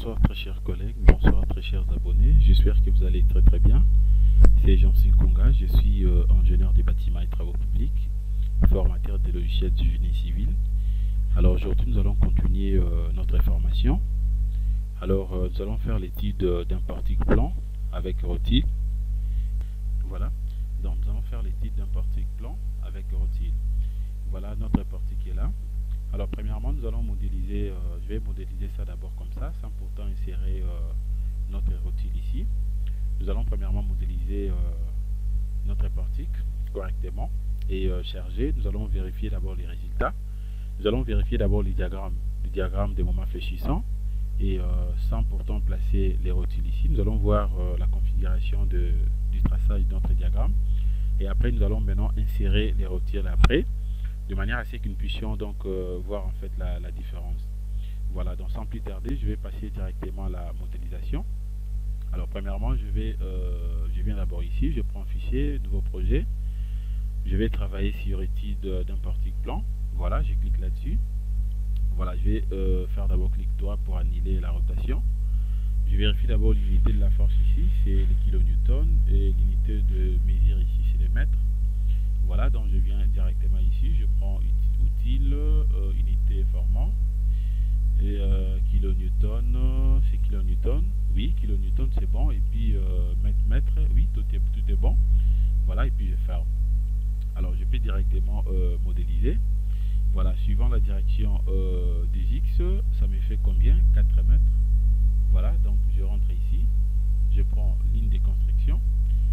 Bonsoir très chers collègues, bonsoir très chers abonnés, j'espère que vous allez très bien. C'est Jean-Cy Kunga, je suis ingénieur des bâtiments et travaux publics, formateur des logiciels du génie civil. Alors aujourd'hui nous allons continuer notre formation. Alors nous allons faire l'étude d'un particle plan avec rotile. Voilà, donc nous allons faire l'étude d'un particle plan avec rotile. Voilà notre partie qui est là. Alors premièrement nous allons modéliser, je vais modéliser ça d'abord comme ça, sans pourtant insérer notre rotile ici. Nous allons premièrement modéliser notre particule correctement et charger. Nous allons vérifier d'abord les résultats. Nous allons vérifier d'abord le diagramme des moments fléchissants et sans pourtant placer les rotiles ici. Nous allons voir la configuration du traçage de notre diagramme et après nous allons maintenant insérer les rotiles après, de manière à ce que nous puissions donc voir en fait la différence. Voilà, donc sans plus tarder, je vais passer directement à la modélisation. Alors premièrement, je viens d'abord ici, je prends un fichier, nouveau projet. Je vais travailler sur étude d'un particle plan. Voilà, je clique là-dessus. Voilà, je vais faire d'abord clic droit pour annuler la rotation. Je vérifie d'abord l'unité de la force ici, c'est les kilonewtons, et l'unité de mesure ici, c'est les mètres. Voilà, donc je viens directement ici, je prends utile, unité formant, et kilonewton, c'est kilonewton, oui, kilonewton c'est bon, et puis mètre, oui, tout est bon. Voilà, et puis je ferme. Alors je peux directement modéliser. Voilà, suivant la direction des X, ça me fait combien? 4 mètres. Voilà, donc je rentre ici, je prends ligne de construction.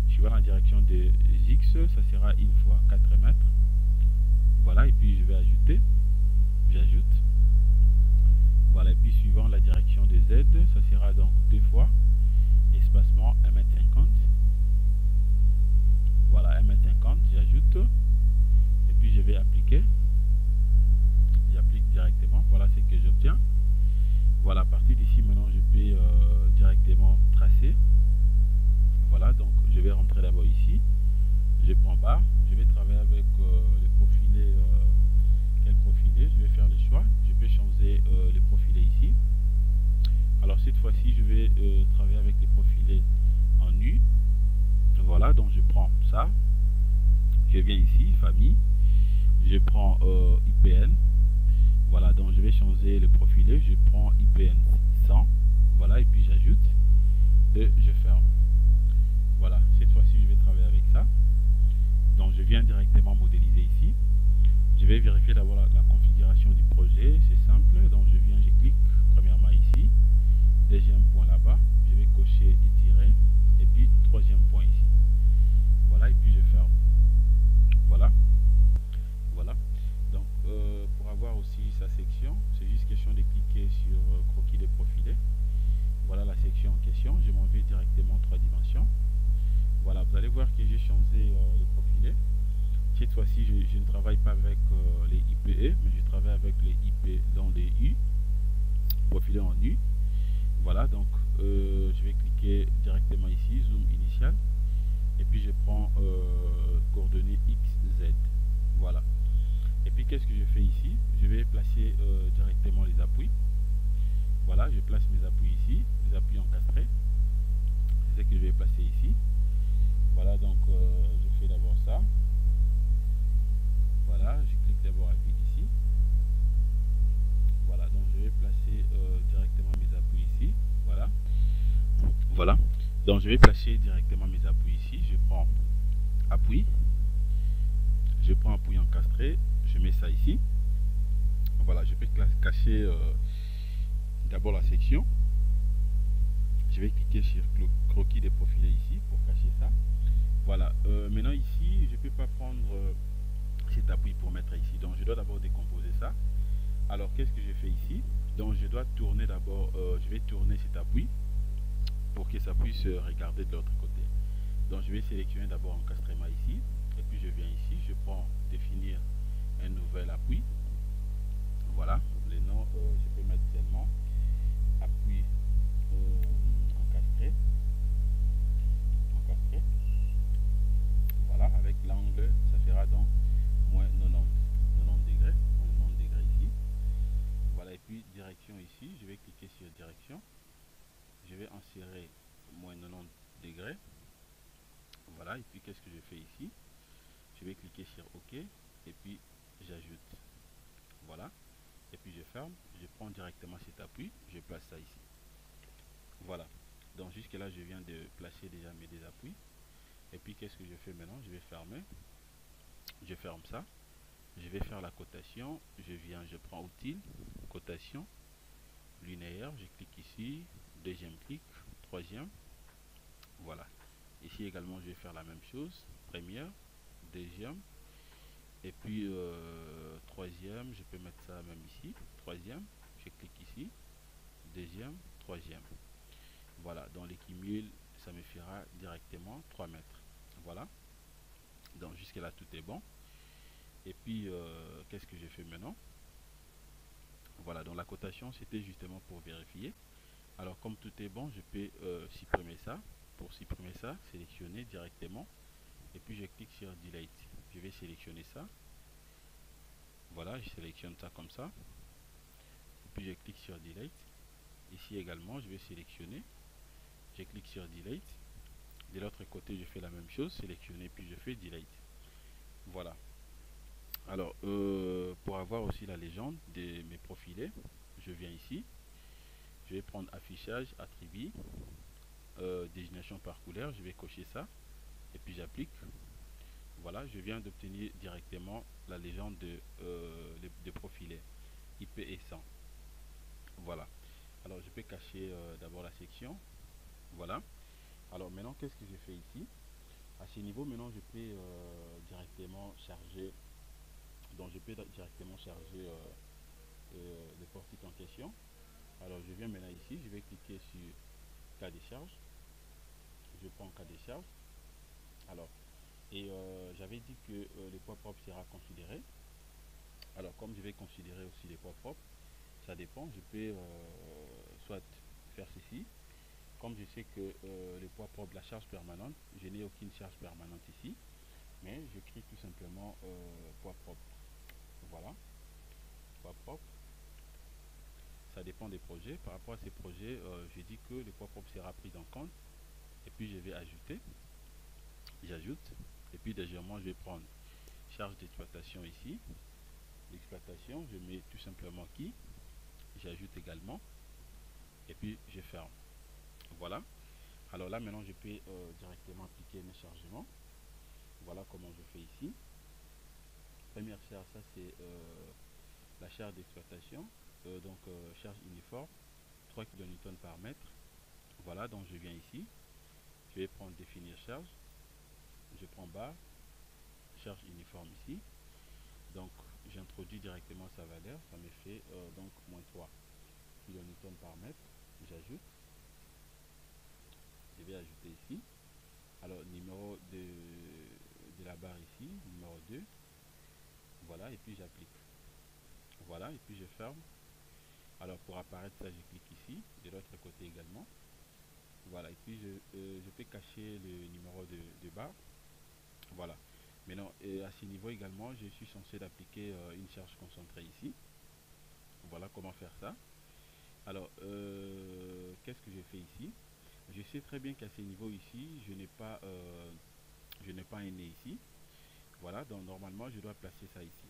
Suivant la direction des X, ça sera une fois 4 mètres. Voilà, et puis je vais ajouter, j'ajoute. Voilà, et puis suivant la direction des Z, ça sera donc 2 fois espacement 1,50 m. Voilà, 1,50 m, j'ajoute. Et puis je vais appliquer. J'applique directement. Voilà ce que j'obtiens. Voilà, à partir d'ici, maintenant, je peux directement tracer. Voilà, donc je vais rentrer d'abord ici. Je prends barre. Je vais travailler avec les profilés. Quel profilé? Je vais faire le choix. Je peux changer les profilés ici. Alors cette fois-ci, je vais travailler avec les profilés en U. Voilà, donc je prends ça. Je viens ici, famille. Je prends IPN. Voilà, donc je vais changer le profilé. Je prends IPN 100. Voilà, et puis j'ajoute. Et je ferme. Voilà, cette fois-ci, je vais travailler avec ça. Donc je viens directement modéliser ici. Je vais vérifier d'abord la configuration du projet. C'est simple. Donc je viens, je clique premièrement ici. Deuxième point là-bas. Je vais cocher étirer. Et puis troisième point ici. Voilà, et puis je ferme. Voilà. Voilà. Donc pour avoir aussi sa section, c'est juste question de cliquer sur croquis des profilés. Voilà la section en question. Je m'en vais directement en 3 dimensions. Voilà, vous allez voir que j'ai changé les profilés. Cette fois-ci, je ne travaille pas avec les IPE, mais je travaille avec les IP dans les U, profilés en U. Voilà, donc je vais cliquer directement ici, zoom initial, et puis je prends coordonnées X, Z. Voilà. Et puis qu'est-ce que je fais ici? Je vais placer directement les appuis. Voilà, je place mes appuis ici, les appuis encastrés. C'est ce que je vais placer ici. Voilà, donc je fais d'abord ça. Voilà, je clique d'abord appui ici. Voilà, donc je vais placer directement mes appuis ici. Voilà. Voilà. Donc je vais placer directement mes appuis ici. Je prends appui. Je prends appui encastré. Je mets ça ici. Voilà, je peux cacher d'abord la section. Je vais cliquer sur croquis des profilés ici pour cacher ça. Voilà, maintenant ici, je ne peux pas prendre cet appui pour mettre ici. Donc je dois d'abord décomposer ça. Alors qu'est-ce que je fais ici? Donc je dois tourner d'abord, je vais tourner cet appui pour que ça puisse regarder de l'autre côté. Donc je vais sélectionner d'abord encastrement ici. Et puis je viens ici, je prends définir un nouvel appui. Voilà, les noms, je peux mettre seulement appui encastré. Voilà, avec l'angle, ça fera donc moins 90 degrés, moins 90 degrés ici. Voilà, et puis direction ici, je vais cliquer sur direction. je vais insérer moins 90 degrés. Voilà, et puis qu'est-ce que je fais ici? Je vais cliquer sur OK et puis j'ajoute. Voilà, et puis je ferme, je prends directement cet appui, je place ça ici. Voilà, donc jusque là je viens de placer déjà mes deux appuis. Et puis qu'est-ce que je fais maintenant? Je vais fermer, je ferme ça, je vais faire la cotation, je viens, je prends outil, cotation, linéaire, je clique ici, deuxième clic, troisième, voilà. Ici également je vais faire la même chose, première, deuxième, et puis troisième, je peux mettre ça même ici, troisième, je clique ici, deuxième, troisième. Voilà, dans les cumuls, ça me fera directement 3 mètres. Voilà, donc jusque là tout est bon. Et puis qu'est-ce que j'ai fait maintenant? Voilà, donc la cotation c'était justement pour vérifier. Alors comme tout est bon, je peux supprimer ça. Pour supprimer ça, sélectionner directement et puis je clique sur Delete. Je vais sélectionner ça. Voilà, je sélectionne ça comme ça. Et puis je clique sur Delete. Ici également, je vais sélectionner. Je clique sur Delete. De l'autre côté, je fais la même chose, sélectionner puis je fais Delete. Voilà. Alors, pour avoir aussi la légende de mes profilés, je viens ici. Je vais prendre affichage, attribut, désignation par couleur. Je vais cocher ça et puis j'applique. Voilà, je viens d'obtenir directement la légende de profilés IP et 100. Voilà. Alors, je peux cacher d'abord la section. Voilà. Alors, maintenant, qu'est-ce que je fais ici? À ce niveau, maintenant, je peux directement charger. Donc, je peux directement charger le portique en question. Alors, je viens maintenant ici. Je vais cliquer sur cas de charge. Je prends cas de charge. Alors, et j'avais dit que le poids propre sera considéré. Alors, comme je vais considérer aussi les poids propres, ça dépend. Je peux soit faire ceci. Comme je sais que le poids propre de la charge permanente, je n'ai aucune charge permanente ici, mais j'écris tout simplement poids propre. Voilà, poids propre. Ça dépend des projets. Par rapport à ces projets, je dis que le poids propre sera pris en compte. Et puis je vais ajouter. J'ajoute. Et puis légèrement, je vais prendre charge d'exploitation ici. L'exploitation, je mets tout simplement qui. J'ajoute également. Et puis je ferme. Voilà. Alors là, maintenant, je peux directement appliquer mes chargements. Voilà comment je fais ici. Première charge, ça c'est la charge d'exploitation. Donc charge uniforme, 3 kN par mètre. Voilà, donc je viens ici. Je vais prendre définir charge. Je prends barre, charge uniforme ici. Donc j'introduis directement sa valeur. Ça me fait donc moins 3 kN par mètre. J'ajoute. Je vais ajouter ici. Alors numéro de la barre ici, numéro 2. Voilà, et puis j'applique. Voilà, et puis je ferme. Alors pour apparaître ça, je clique ici, de l'autre côté également. Voilà, et puis je peux cacher le numéro de barre. Voilà. Maintenant, à ce niveau également, je suis censé d'appliquer une charge concentrée ici. Voilà comment faire ça. Alors, qu'est-ce que j'ai fait ici? Je sais très bien qu'à ce niveau ici, je n'ai pas un nez ici. Voilà, donc normalement, je dois placer ça ici.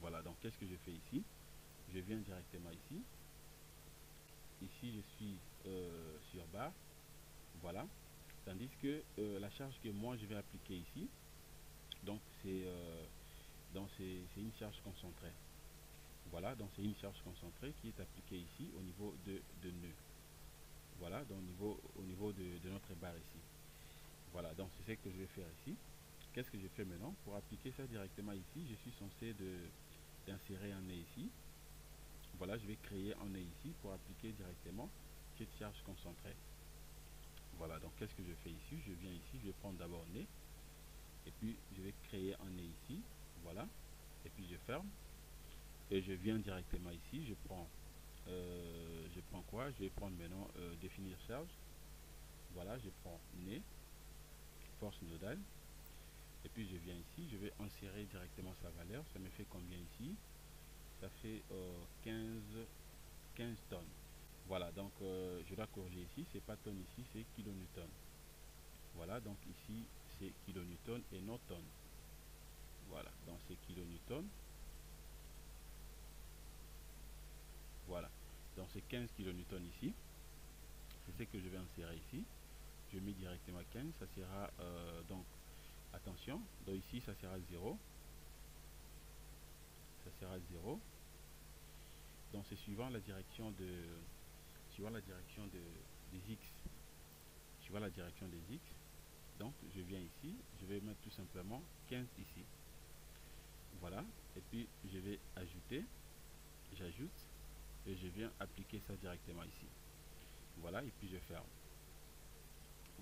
Voilà, donc qu'est-ce que je fais ici? Je viens directement ici. Ici, je suis sur barre. Voilà. Tandis que la charge que moi, je vais appliquer ici, donc c'est une charge concentrée. Voilà, donc c'est une charge concentrée qui est appliquée ici au niveau de nœud. Voilà, donc au niveau de notre barre ici. Voilà, donc c'est ce que je vais faire ici. Qu'est-ce que je fais maintenant? Pour appliquer ça directement ici, je suis censé d'insérer un nez ici. Voilà, je vais créer un nez ici pour appliquer directement cette charge concentrée. Voilà, donc qu'est-ce que je fais ici? Je viens ici, je vais prendre d'abord nez. Et puis je vais créer un nez ici. Voilà, et puis je ferme. Et je viens directement ici, je prends quoi? Je vais prendre maintenant définir charge. Voilà, je prends nez, force nodale. Et puis je viens ici, je vais insérer directement sa valeur. Ça me fait combien ici? Ça fait 15 tonnes. Voilà, donc je dois corriger ici, c'est pas tonnes ici, c'est kilonewton. Voilà, donc ici c'est kilonewton et non tonnes. Voilà, donc c'est kilonewton. Voilà, donc c'est 15 kilonewton ici. C'est ce que je vais insérer ici. Je mets directement 15, ça sera donc attention, donc ici ça sera 0. Ça sera 0. Donc c'est suivant la direction des x. Suivant la direction des x. Donc je viens ici, je vais mettre tout simplement 15 ici. Voilà, et puis je vais ajouter, j'ajoute et je viens appliquer ça directement ici. Voilà, et puis je ferme.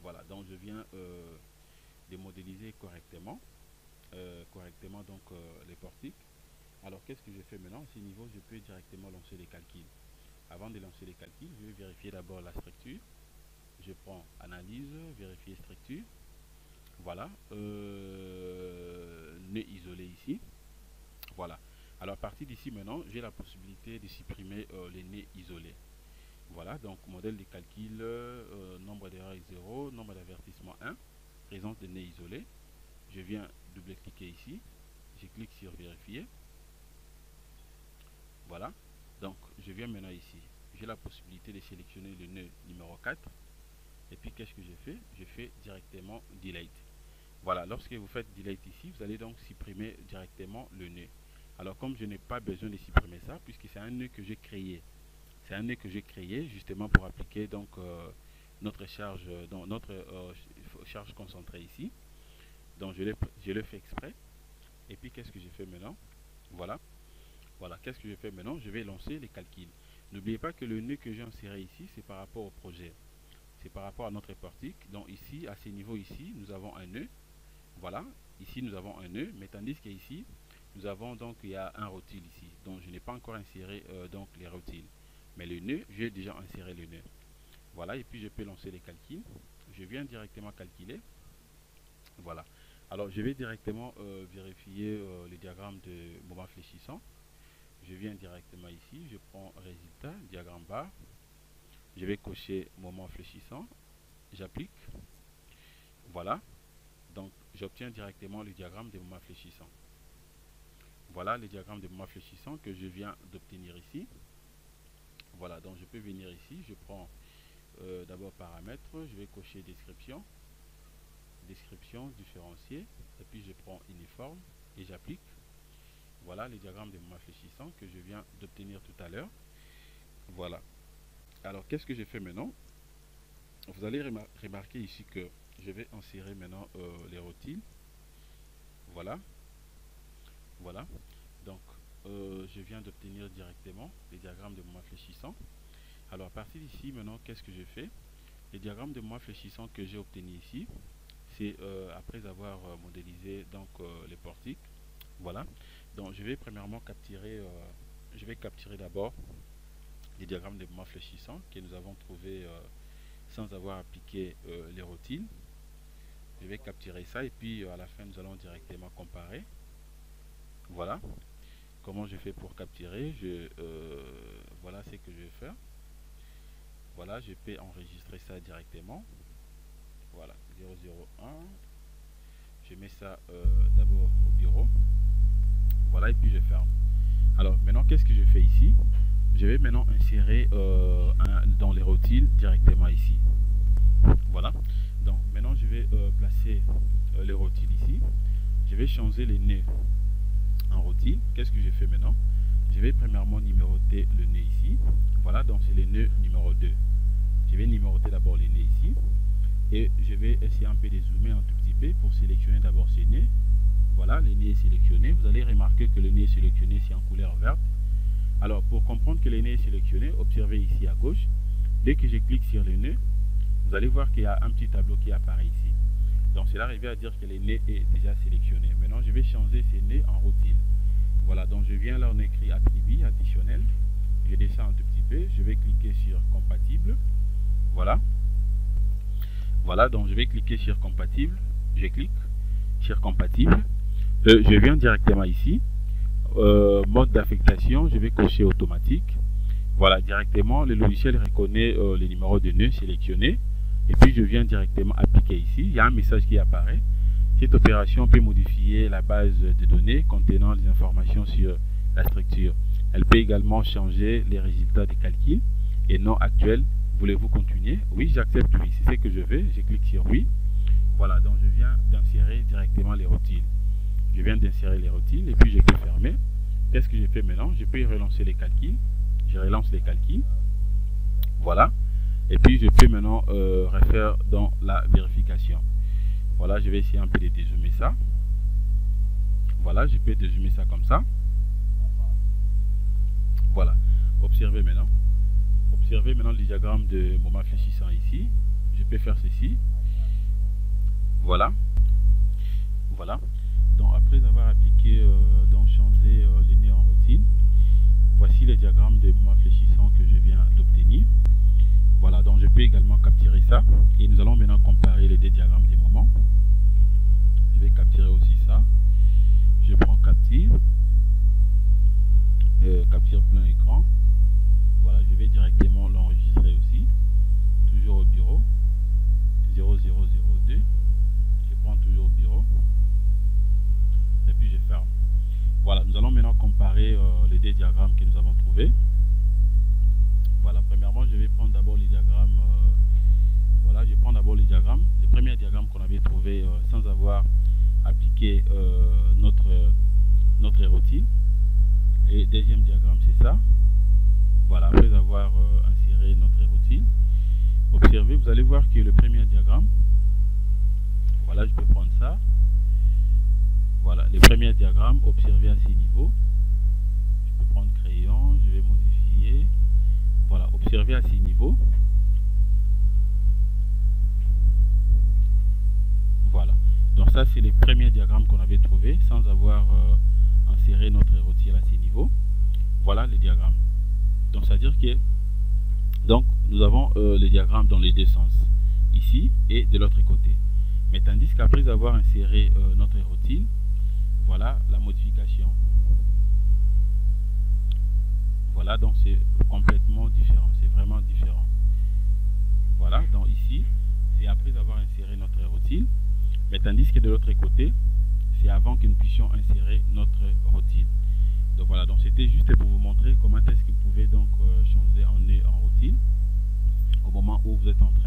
Voilà, donc je viens de modéliser correctement donc les portiques. Alors qu'est-ce que je fais maintenant? À ce niveau, je peux directement lancer les calculs. Avant de lancer les calculs, je vais vérifier d'abord la structure. Je prends analyse, vérifier structure. Voilà, nœud isolé ici. Voilà. Alors à partir d'ici maintenant, j'ai la possibilité de supprimer les nœuds isolés. Voilà, donc modèle de calcul, nombre d'erreurs 0, nombre d'avertissement 1, présence de nœuds isolés. Je viens double-cliquer ici, je clique sur vérifier. Voilà, donc je viens maintenant ici, j'ai la possibilité de sélectionner le nœud numéro 4. Et puis qu'est-ce que je fais? Je fais directement delete. Voilà, lorsque vous faites delete ici, vous allez donc supprimer directement le nœud. Alors comme je n'ai pas besoin de supprimer ça, puisque c'est un nœud que j'ai créé. C'est un nœud que j'ai créé justement pour appliquer donc notre charge, charge concentrée ici. Donc je le fais exprès. Et puis qu'est-ce que je fais maintenant? Voilà. Voilà, qu'est-ce que je fais maintenant? Je vais lancer les calculs. N'oubliez pas que le nœud que j'ai inséré ici, c'est par rapport au projet. C'est par rapport à notre portique. Donc ici, à ce niveau ici, nous avons un nœud. Voilà, ici nous avons un nœud, mais tandis qu'ici, nous avons donc, il y a un rotule ici. Donc je n'ai pas encore inséré donc les rotules. Mais le nœud, j'ai déjà inséré le nœud. Voilà, et puis je peux lancer les calculs. Je viens directement calculer. Voilà. Alors je vais directement vérifier le diagramme de moment fléchissant. Je viens directement ici, je prends résultat, diagramme bar. Je vais cocher moment fléchissant. J'applique. Voilà. Donc j'obtiens directement le diagramme de moment fléchissant. Voilà le diagramme de moment fléchissant que je viens d'obtenir ici. Voilà, donc je peux venir ici, je prends d'abord paramètres, je vais cocher description, différencier, et puis je prends uniforme et j'applique. Voilà le diagramme de moment fléchissant que je viens d'obtenir tout à l'heure. Voilà. Alors qu'est-ce que je fais maintenant? Vous allez remarquer ici que je vais insérer maintenant les rotules. Voilà. Voilà. Donc je viens d'obtenir directement les diagrammes de moment fléchissant. Alors à partir d'ici maintenant, qu'est-ce que je fais? Les diagrammes de moment fléchissant que j'ai obtenu ici, c'est après avoir modélisé donc les portiques. Voilà. Donc je vais premièrement capturer, je vais capturer d'abord les diagrammes de moment fléchissant que nous avons trouvé sans avoir appliqué les rotules. Je vais capturer ça et puis à la fin nous allons directement comparer. Voilà comment je fais pour capturer. Voilà ce que je vais faire. Voilà, je peux enregistrer ça directement. Voilà, 001. Je mets ça d'abord au bureau. Voilà, et puis je ferme. Alors maintenant, qu'est-ce que je fais ici? Je vais maintenant insérer dans les rotules directement ici. Voilà. Donc maintenant, je vais placer les rotules ici. Je vais changer les nœuds en rotule. Qu'est-ce que je fais maintenant? Je vais premièrement numéroter le nœud ici. Voilà, donc c'est le nœud numéro 2. Je vais numéroter d'abord les nœuds ici. Et je vais essayer un peu de zoomer un tout petit peu pour sélectionner d'abord ces nœuds. Voilà, le nœud est sélectionné. Vous allez remarquer que le nœud est sélectionné, c'est en couleur verte. Alors, pour comprendre que le nœud est sélectionné, observez ici à gauche. Dès que je clique sur le nœud, vous allez voir qu'il y a un petit tableau qui apparaît ici. Donc, cela revient à dire que le nœud est déjà sélectionné. Maintenant, je vais changer ces nœuds en rotule. Voilà, donc je viens là, on écrit attribut additionnel. Je descends un tout petit peu. Je vais cliquer sur compatible. Voilà. Voilà, donc je vais cliquer sur compatible. Je clique sur compatible. Je viens directement ici. Mode d'affectation, je vais cocher automatique. Voilà, directement, le logiciel reconnaît les numéros de nœuds sélectionnés. Et puis, je viens directement appliquer ici. Il y a un message qui apparaît. Cette opération peut modifier la base de données contenant les informations sur la structure. Elle peut également changer les résultats des calculs et non actuels. Voulez-vous continuer? Oui, j'accepte oui. C'est ce que je veux. Je clique sur oui. Voilà, donc je viens d'insérer directement les routines. Je viens d'insérer les routines et puis je peux fermer. Qu'est-ce que je fais maintenant? Je peux relancer les calculs. Je relance les calculs. Voilà. Et puis je peux maintenant refaire dans la vérification. Voilà, je vais essayer un peu de dézoomer ça. Voilà, je peux dézoomer ça comme ça. Voilà. Observez maintenant. Observez maintenant le diagramme de moment fléchissant ici. Je peux faire ceci. Voilà. Voilà. Donc après avoir appliqué, donc changé les nœuds en routine, voici le diagramme de moment fléchissant que je viens d'obtenir. Voilà, donc je peux également capturer ça. Et nous allons maintenant comparer les deux diagrammes des moments. Je vais capturer aussi ça. Je prends capture. Capture plein écran. Voilà, je vais directement l'enregistrer aussi. Toujours au bureau. 0002. Je prends toujours au bureau. Et puis je ferme. Voilà, nous allons maintenant comparer les deux diagrammes que nous avons trouvés. Voilà, premièrement, je vais prendre d'abord les diagrammes. Voilà, je prends d'abord les diagrammes. Les premiers diagrammes qu'on avait trouvés sans avoir appliqué notre routine. Et deuxième diagramme, c'est ça. Voilà, après avoir inséré notre routine. Observez, vous allez voir que le premier diagramme, voilà, je peux prendre ça. Voilà, le premier diagramme, observez à ces niveaux. Je peux prendre crayon, je vais modifier. Voilà, observez à ces niveaux. Voilà, donc ça c'est les premiers diagrammes qu'on avait trouvés sans avoir inséré notre routine à ces niveaux. Voilà les diagrammes. Donc c'est à dire que donc nous avons les diagrammes dans les deux sens, ici et de l'autre côté. Mais tandis qu'après avoir inséré notre routine, voilà la modification. Voilà, donc c'est complètement différent, c'est vraiment différent. Voilà, donc ici, c'est après avoir inséré notre routine, mais tandis que de l'autre côté, c'est avant que nous puissions insérer notre routine. Donc voilà, donc c'était juste pour vous montrer comment est-ce que vous pouvez donc changer en routine au moment où vous êtes en train